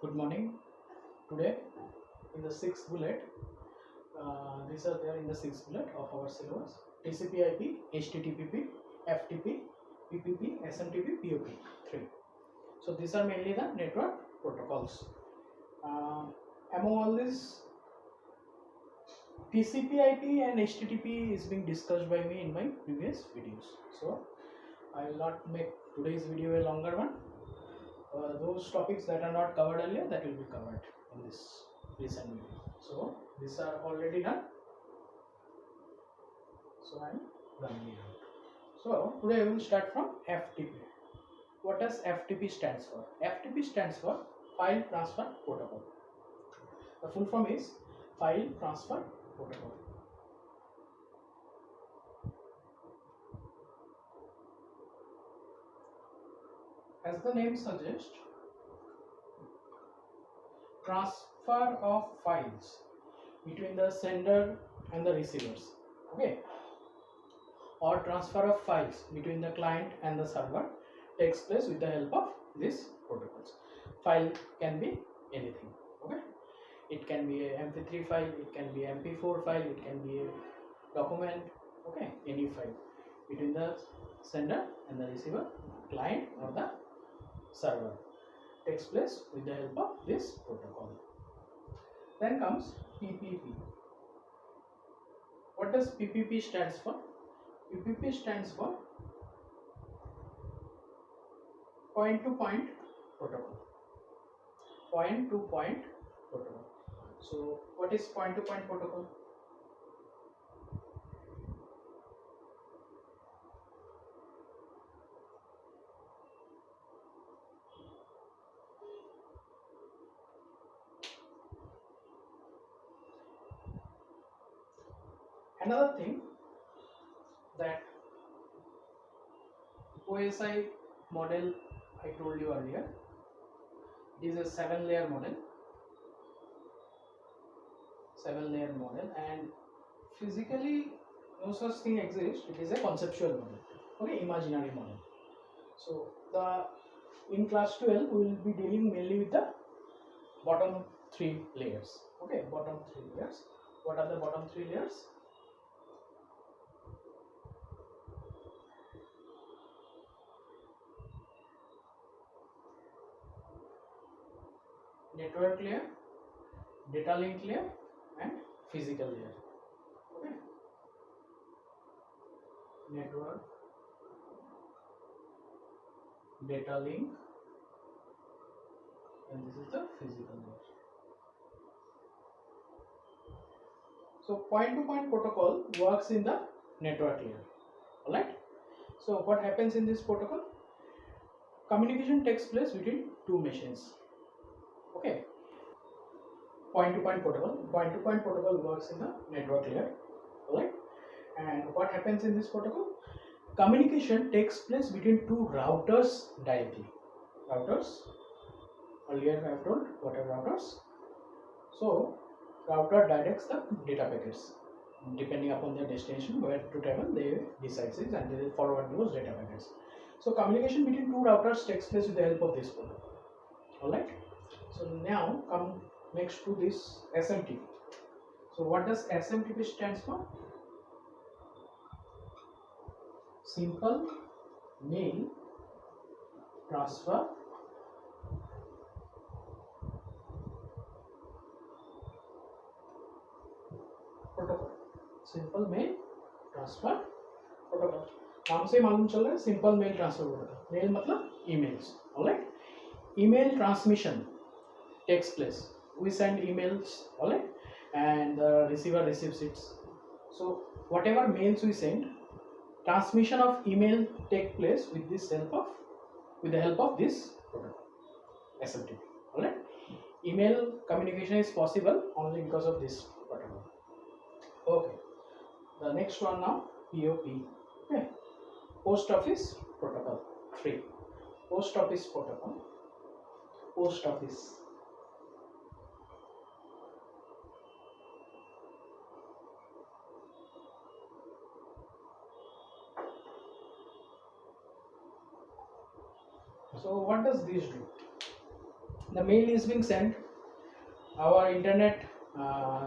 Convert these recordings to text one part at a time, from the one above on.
Good morning. Today, in the sixth bullet, these are there in the sixth bullet of our syllabus: TCP/IP, HTTP, FTP, PPP, SMTP, POP. 3. So these are mainly the network protocols. Among all this, TCP/IP and HTTP is being discussed by me in my previous videos. So I will not make today's video a longer one. Those topics that are not covered earlier, that will be covered in this recent video. So these are already done. So I am running it out. So today we will start from FTP. What does FTP stands for? FTP stands for File Transfer Protocol. The full form is File Transfer Protocol. As the name suggests, transfer of files between the sender and the receivers. Okay, or transfer of files between the client and the server takes place with the help of these protocols. File can be anything. Okay, it can be a MP3 file, it can be MP4 file, it can be a document. Okay, any file between the sender and the receiver, client or the server, takes place with the help of this protocol. Then comes PPP. What does PPP stands for? PPP stands for point to point protocol. Point to point protocol. So what is point to point protocol? Another thing, that OSI model I told you earlier, it is a 7-layer model. 7-layer model, and physically no such thing exists. It is a conceptual model. Okay, imaginary model. So in class 12 we will be dealing mainly with the bottom 3 layers. Okay, bottom 3 layers. What are the bottom 3 layers? Network layer, data link layer, and physical layer. Okay, network, data link, and this is the physical layer. So point to point protocol works in the network layer. Alright, so what happens in this protocol? Communication takes place between two machines. Okay, point to point protocol works in the network layer. Alright, and what happens in this protocol? Communication takes place between two routers directly. Routers, earlier I have told what are routers. So router directs the data packets depending upon their destination, where to travel they decides it, and they will forward those data packets. So communication between two routers takes place with the help of this protocol. Alright, so now come next to this SMTP. So what does SMTP stands for? Simple Mail Transfer Protocol. Simple Mail Transfer Protocol. नाम से मालूम चल रहा है simple mail transfer protocol. Mail मतलब emails. Alright, email transmission takes place. We send emails, alright, and the receiver receives it. So whatever mails we send, transmission of email take place with the help of this protocol, SMTP. Alright, email communication is possible only because of this protocol. Okay, the next one now, POP. Okay, post office protocol. 3. Post office protocol. Post office. So what does this do? the mail is being sent, our internet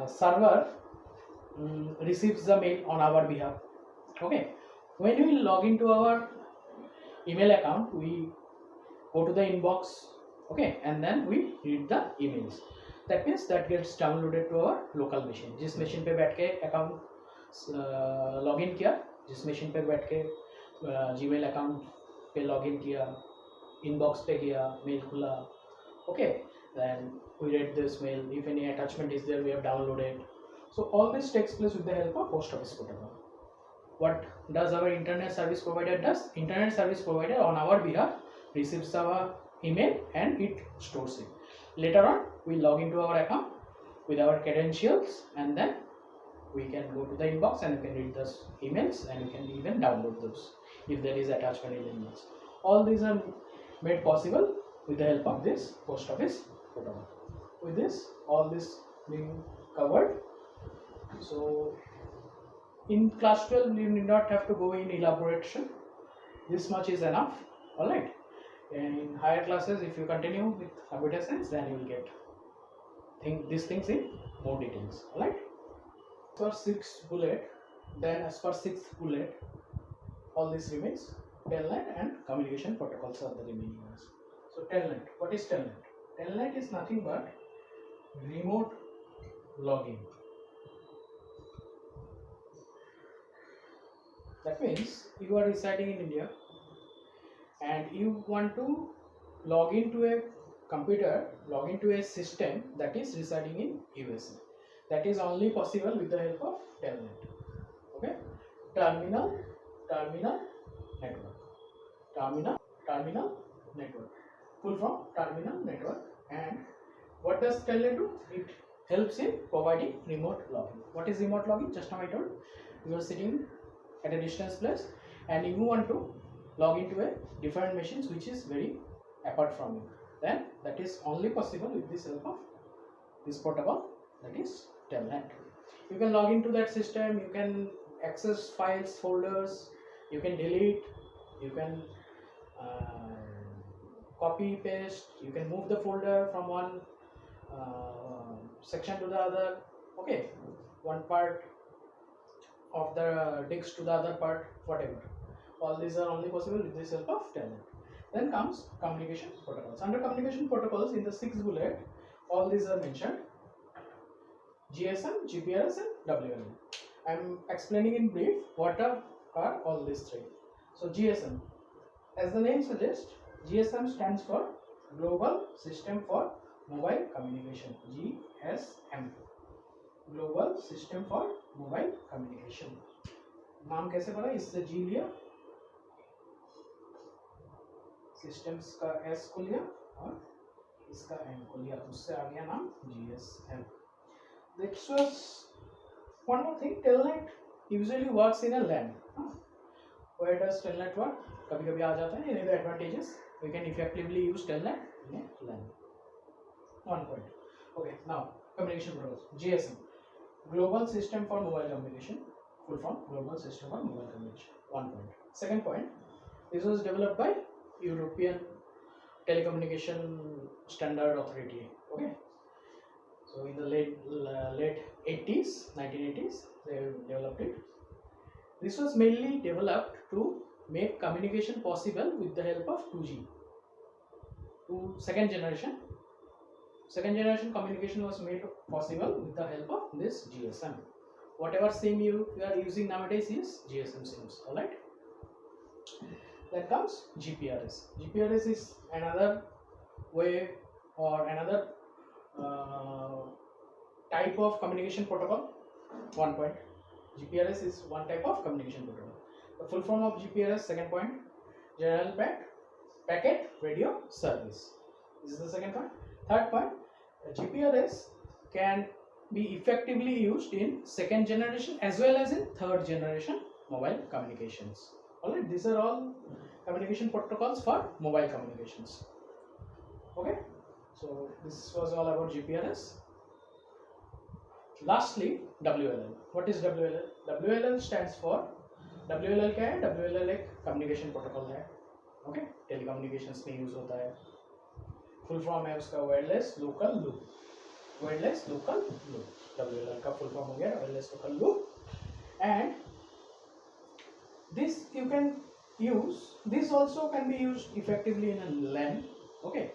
server receives the mail on our behalf. Okay, when we log into our email account, we go to the inbox, okay, and then we read the emails. That means that gets downloaded to our local machine. जिस machine पे बैठ के account login किया, जिस machine पे बैठ के Gmail account पे login किया, inbox पे गया, mail खुला, okay, then we read this mail. If any attachment is there, we have downloaded. So all this takes place with the help of post office protocol. What does our internet service provider does? Internet service provider on our behalf receives our email and it stores it. Later on, we log into our account with our credentials, and then we can go to the inbox and we can read those emails, and we can even download those if there is attachment in the emails. All these are made possible with the help of this post office protocol. With this, all this being covered. So in class 12, you need not have to go in elaboration. This much is enough. All right. In higher classes, if you continue with computer science, then you will get these things in more details. All right. For sixth bullet, then as per sixth bullet, all this remains. Telnet and communication protocols are the remaining ones. So Telnet, what is Telnet? Telnet is nothing but remote login. That means you are residing in India and you want to log into a computer, log into a system that is residing in USA. That is only possible with the help of Telnet. Okay, terminal network, terminal network, full from terminal network. And what does Telnet do? It helps in providing remote login. What is remote login? Just now I told you are sitting at a distance place and you want to log into a different machines which is very apart from you, then that is only possible with this help of this protocol, that is Telnet. You can log into that system, you can access files, folders, you can delete, you can copy, paste, you can move the folder from one section to the other, okay, one part of the disk to the other part, whatever. All these are only possible with this help of Telnet. Then comes communication protocols. Under communication protocols, in the sixth bullet, all these are mentioned: GSM, GPRS, and WLAN. I am explaining in brief what are all these three. So GSM, as the name suggests, GSM stands for Global System for Mobile Communication. GSM, Global System for Mobile Communication. नाम कैसे पढ़ा? इससे G लिया, systems का S को लिया और इसका M को लिया, उससे आ गया नाम GSM. This was one more thing. Telnet usually works in a LAN. Where does Telnet work? कभी-कभी आ जाता है. Any the advantages? We can effectively use Telnet in a LAN. One point. Okay. Now communication protocols. GSM, Global System for Mobile Communication. Full form, Global System for Mobile Communication. One point. Second point. This was developed by European Telecommunication Standard Authority. Okay. So in the late 80s, 1980s, they developed it. This was mainly developed to make communication possible with the help of 2G. Second generation communication was made possible with the help of this GSM. Whatever SIM you are using nowadays is GSM SIMs. All right. Then comes GPRS. GPRS is another way or another type of communication protocol. One point. GPRS is one type of communication protocol. The full form of GPRS, second point, General Packet Radio Service. This is the second point. Third point, GPRS can be effectively used in second generation as well as in third generation mobile communications. Alright, these are all communication protocols for mobile communications. Okay, so this was all about GPRS. Lastly, WLL. What is WLL? WLL stands for, WLL क्या है? WLL एक communication protocol है. Okay, telecommunications में use होता है. Full form है उसका wireless local loop, wireless local loop, WLL का फुल फॉर्म हो गया wireless local loop. And this you can use, this also can be used effectively in a LAN. Okay,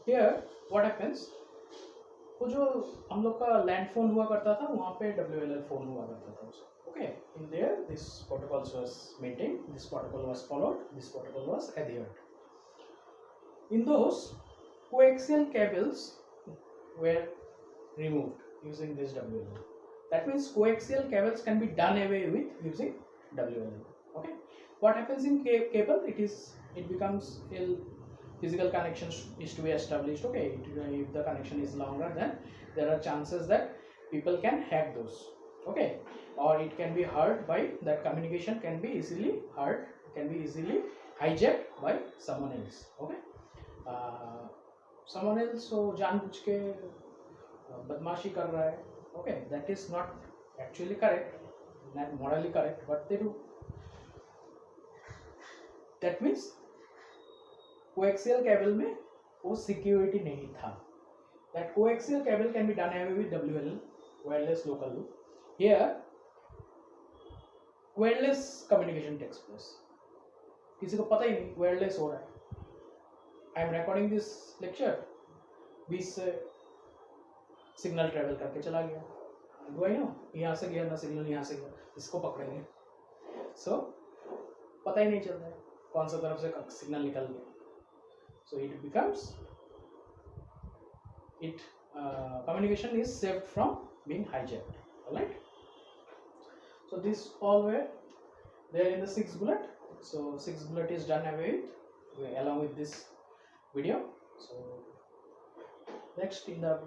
here what happens, वो जो हम लोग का लैंड फोन हुआ करता था वहाँ पे WLL फोन हुआ करता था उसको. Okay, in there this protocols was maintained, this protocol was followed, this protocol was adhered. In those, coaxial cables were removed using this WLL. That means coaxial cables can be done away with using WLL. Okay, what happens in cable, it becomes physical connection is to be established. Okay, if the connection is longer, then there are chances that people can hack those. Okay, or it can be hurt by that, communication can be easily hurt, can be easily hijacked by someone else. Okay, someone else so जानबूझ के बदमाशी कर रहा है. Okay, that is not actually correct, not morally correct, but they do. That means coaxial cable में वो security नहीं था. That coaxial cable can be done away with WLL, wireless local loop. Here wireless communication takes place. किसी को पता ही नहीं wireless हो रहा है. I am recording this lecture, 20 से सिग्नल ट्रेवल करके चला गया. Do I know? यहाँ से गया ना सिग्नल, यहाँ से गया, इसको पकड़ेंगे. So पता ही नहीं चल रहा है कौन सा तरफ से सिग्नल निकल गया. So it becomes, communication is saved from being hijacked. Alright. So this all were there in the 6th bullet. So 6th bullet is done away with along with this video. So next, in the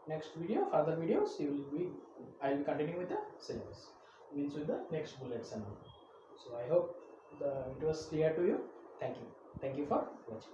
next video, further videos, I will continue with the syllabus, means with the next bullets and all. So I hope it was clear to you. Thank you for watching.